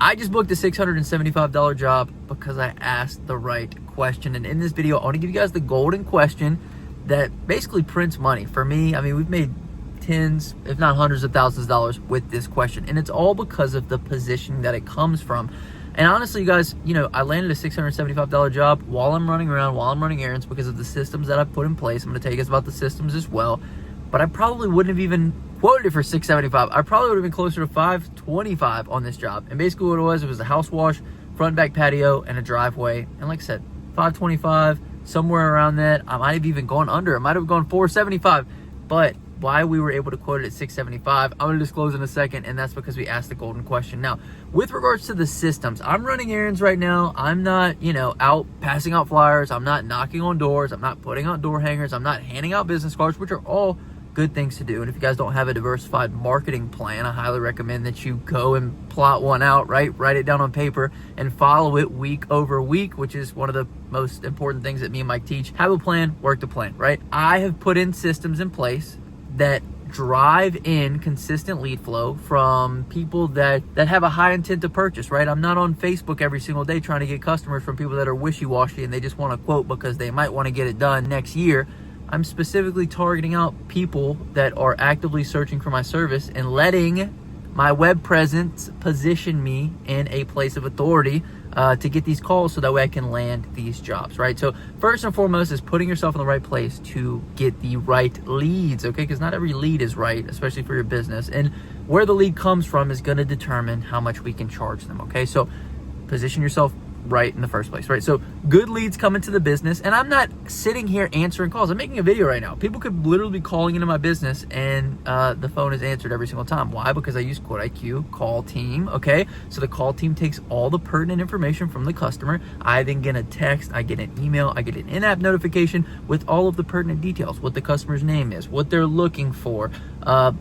I just booked a $675 job because I asked the right question. And in this video, I want to give you guys the golden question that basically prints money. For me, I mean, we've made tens, if not hundreds of thousands of dollars with this question. And it's all because of the position that it comes from. And honestly, you guys, I landed a $675 job while I'm running around, while I'm running errands because of the systems that I've put in place. I'm going to tell you guys about the systems as well. But I probably wouldn't have even quoted it for $675. I probably would have been closer to $525 on this job. And basically what it was a house wash, front and back patio, and a driveway. And like I said, $525, somewhere around that. I might have even gone under. I might have gone $475. But why we were able to quote it at $675, I'm going to disclose in a second, and that's because we asked the golden question. Now, with regards to the systems, I'm running errands right now. I'm not, out passing out flyers. I'm not knocking on doors. I'm not putting out door hangers. I'm not handing out business cards, which are all good things to do. And if you guys don't have a diversified marketing plan, I highly recommend that you go and plot one out, right? Write it down on paper and follow it week over week, which is one of the most important things that me and Mike teach. Have a plan, work the plan, right? I have put in systems in place that drive in consistent lead flow from people that have a high intent to purchase, right? I'm not on Facebook every single day trying to get customers from people that are wishy-washy and they just want to quote because they might want to get it done next year. I'm specifically targeting out people that are actively searching for my service and letting my web presence position me in a place of authority to get these calls so that way I can land these jobs, right? So first and foremost is putting yourself in the right place to get the right leads, okay? Because not every lead is right, especially for your business. And where the lead comes from is going to determine how much we can charge them, okay? So position yourself right in the first place, right? So good leads come into the business, and I'm not sitting here answering calls. I'm making a video right now. People could literally be calling into my business and the phone is answered every single time. Why? Because I use Quote IQ call team, okay? So the call team takes all the pertinent information from the customer. I then get a text, I get an email, I get an in-app notification with all of the pertinent details, what the customer's name is, what they're looking for,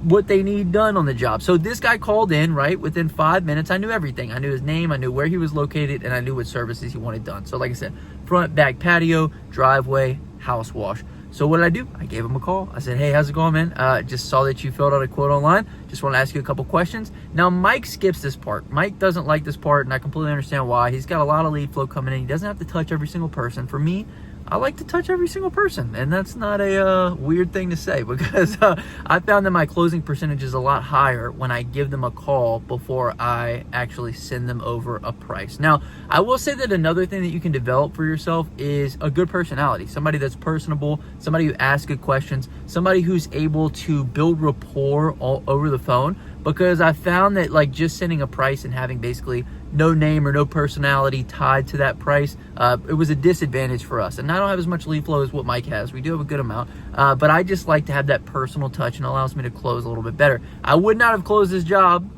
what they need done on the job. So this guy called in, right? Within 5 minutes, I knew everything. I knew his name, I knew where he was located, and I knew what services he wanted done. So like I said, front, back patio, driveway, house wash. So what did I do? I gave him a call. I said, hey, how's it going, man? Just saw that you filled out a quote online. Just want to ask you a couple questions. Now, Mike skips this part. Mike doesn't like this part, and I completely understand why. He's got a lot of lead flow coming in. He doesn't have to touch every single person. For me, I like to touch every single person, and that's not a weird thing to say because I found that my closing percentage is a lot higher when I give them a call before I actually send them over a price. Now, I will say that another thing that you can develop for yourself is a good personality, somebody that's personable, somebody who asks good questions, somebody who's able to build rapport all over the phone, because I found that like just sending a price and having basically no name or no personality tied to that price, it was a disadvantage for us. And I don't have as much lead flow as what Mike has. We do have a good amount, but I just like to have that personal touch, and it allows me to close a little bit better. I would not have closed this job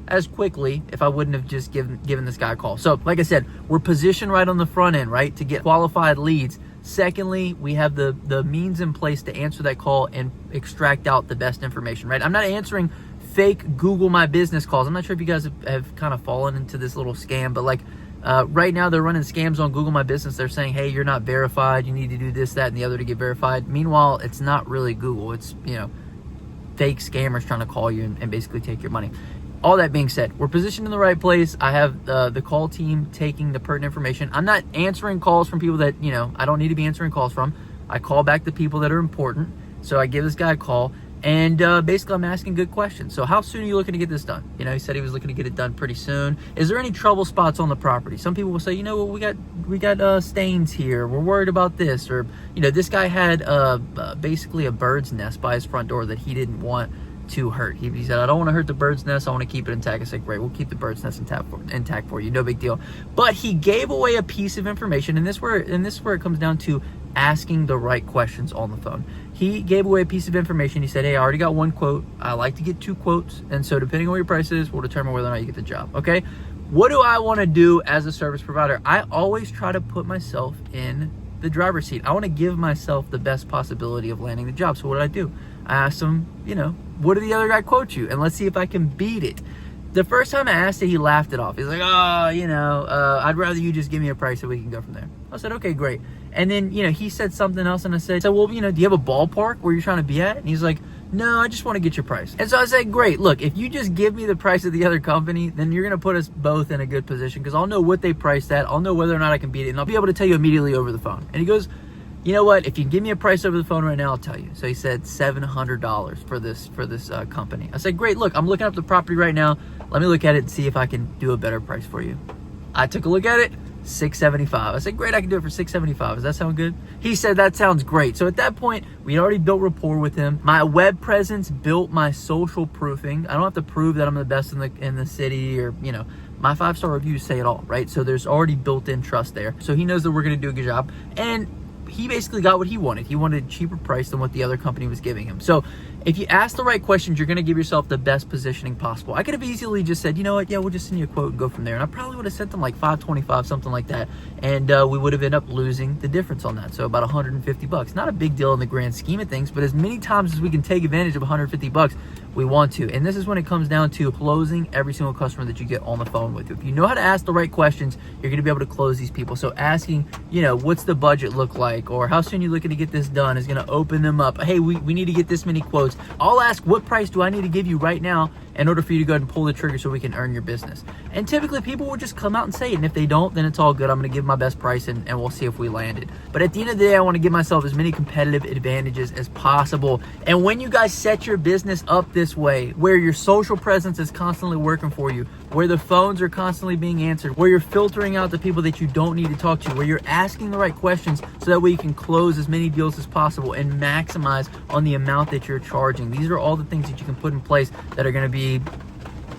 as quickly if I wouldn't have just given this guy a call. So like I said, we're positioned right on the front end, right, to get qualified leads. Secondly, we have the means in place to answer that call and extract out the best information, right? I'm not answering fake Google My Business calls. I'm not sure if you guys have kind of fallen into this little scam, but like right now they're running scams on Google My Business. They're saying, hey, you're not verified. You need to do this, that, and the other to get verified. Meanwhile, it's not really Google. It's, fake scammers trying to call you and basically take your money. All that being said, we're positioned in the right place. I have the call team taking the pertinent information. I'm not answering calls from people that, I don't need to be answering calls from. I call back the people that are important. So I give this guy a call. And basically, I'm asking good questions. So how soon are you looking to get this done? He said he was looking to get it done pretty soon. Is there any trouble spots on the property? Some people will say, we got stains here. We're worried about this. Or, this guy had basically a bird's nest by his front door that he didn't want to hurt. He said, I don't want to hurt the bird's nest. I want to keep it intact. I said, great, we'll keep the bird's nest intact for you. No big deal. But he gave away a piece of information, and this is where it comes down to asking the right questions on the phone. He gave away a piece of information. He said, hey, I already got one quote. I like to get 2 quotes. And so depending on what your price is, will determine whether or not you get the job. Okay. What do I want to do as a service provider? I always try to put myself in the driver's seat. I want to give myself the best possibility of landing the job. So what did I do? I asked him, what did the other guy quote you? And let's see if I can beat it. The first time I asked it, he laughed it off. He's like, I'd rather you just give me a price so we can go from there. I said, okay, great. And then, he said something else, and I said, well, do you have a ballpark where you're trying to be at? And he's like, No, I just want to get your price. And so I said, great, look, if you just give me the price of the other company, then you're going to put us both in a good position, because I'll know what they priced at, I'll know whether or not I can beat it, and I'll be able to tell you immediately over the phone. And he goes, you know what, if you give me a price over the phone right now, I'll tell you. So he said $700 for this company. I said, great, look, I'm looking up the property right now. Let me look at it and see if I can do a better price for you. I took a look at it, $675. I said, great, I can do it for $675. Does that sound good? He said, that sounds great. So at that point, we had already built rapport with him. My web presence built my social proofing. I don't have to prove that I'm the best in the city, or, you know, my 5-star reviews say it all, right? So there's already built-in trust there. So he knows that we're going to do a good job. And he basically got what he wanted. He wanted a cheaper price than what the other company was giving him. So if you ask the right questions, you're going to give yourself the best positioning possible. I could have easily just said, you know what, yeah, we'll just send you a quote and go from there. And I probably would have sent them like $525, something like that. And we would have ended up losing the difference on that. So about $150. Not a big deal in the grand scheme of things, but as many times as we can take advantage of $150, we want to. And this is when it comes down to closing every single customer that you get on the phone with. If you know how to ask the right questions, you're going to be able to close these people. So asking, you know, what's the budget look like, or how soon you looking to get this done, is going to open them up. Hey, we need to get this many quotes. I'll ask, what price do I need to give you right now in order for you to go ahead and pull the trigger so we can earn your business? And typically people will just come out and say it. And if they don't, then it's all good. I'm going to give my best price and we'll see if we land it. But at the end of the day, I want to give myself as many competitive advantages as possible. And when you guys set your business up this way, where your social presence is constantly working for you, where the phones are constantly being answered, where you're filtering out the people that you don't need to talk to, where you're asking the right questions so that way you can close as many deals as possible and maximize on the amount that you're charging. These are all the things that you can put in place that are going to be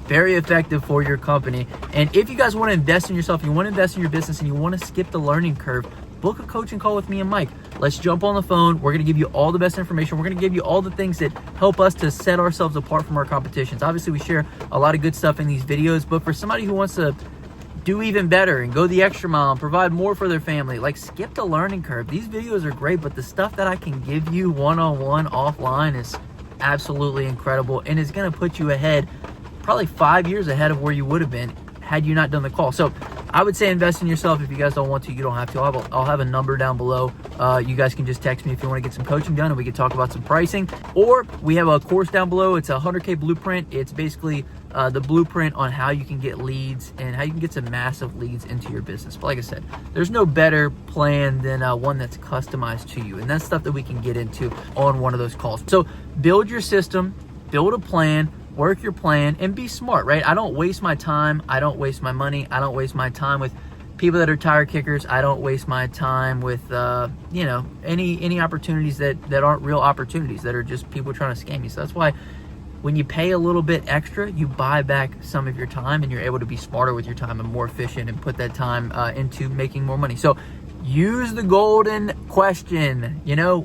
very effective for your company. And if you guys want to invest in yourself, you want to invest in your business, and you want to skip the learning curve, book a coaching call with me and Mike. Let's jump on the phone. We're going to give you all the best information. We're going to give you all the things that help us to set ourselves apart from our competitions. Obviously, we share a lot of good stuff in these videos, but for somebody who wants to do even better and go the extra mile and provide more for their family, like, skip the learning curve. These videos are great, but the stuff that I can give you one-on-one offline is absolutely incredible, and it's going to put you ahead, probably 5 years ahead of where you would have been had you not done the call. So I would say invest in yourself. If you guys don't want to, you don't have to. I'll have a number down below. You guys can just text me if you want to get some coaching done, and we can talk about some pricing. Or we have a course down below. It's a 100K blueprint. It's basically the blueprint on how you can get leads and how you can get some massive leads into your business. But like I said, there's no better plan than one that's customized to you. And that's stuff that we can get into on one of those calls. So build your system, build a plan, work your plan, and be smart, right? I don't waste my time. I don't waste my money. I don't waste my time with people that are tire kickers. I don't waste my time with, you know, any opportunities that aren't real opportunities, that are just people trying to scam you. So that's why when you pay a little bit extra, you buy back some of your time, and you're able to be smarter with your time and more efficient and put that time into making more money. So use the golden question. You know,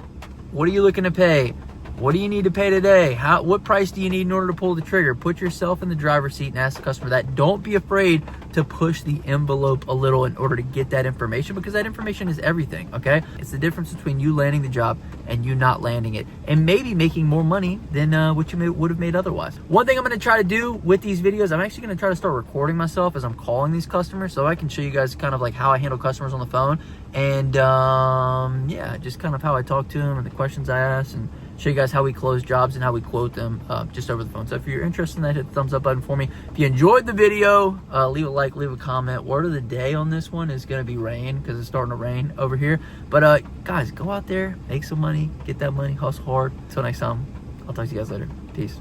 what are you looking to pay? What do you need to pay today? What price do you need in order to pull the trigger? Put yourself in the driver's seat and ask the customer that. Don't be afraid to push the envelope a little in order to get that information, because that information is everything, okay? It's the difference between you landing the job and you not landing it, and maybe making more money than what you would have made otherwise. One thing I'm going to try to do with these videos, I'm actually going to try to start recording myself as I'm calling these customers, so I can show you guys kind of like how I handle customers on the phone, and yeah, just kind of how I talk to them and the questions I ask, and show you guys how we close jobs and how we quote them just over the phone. So if you're interested in that, hit the thumbs up button for me. If you enjoyed the video, leave a like, leave a comment. Word of the day on this one is going to be rain, because it's starting to rain over here. But guys, go out there, make some money, get that money, hustle hard. Until next time, I'll talk to you guys later. Peace.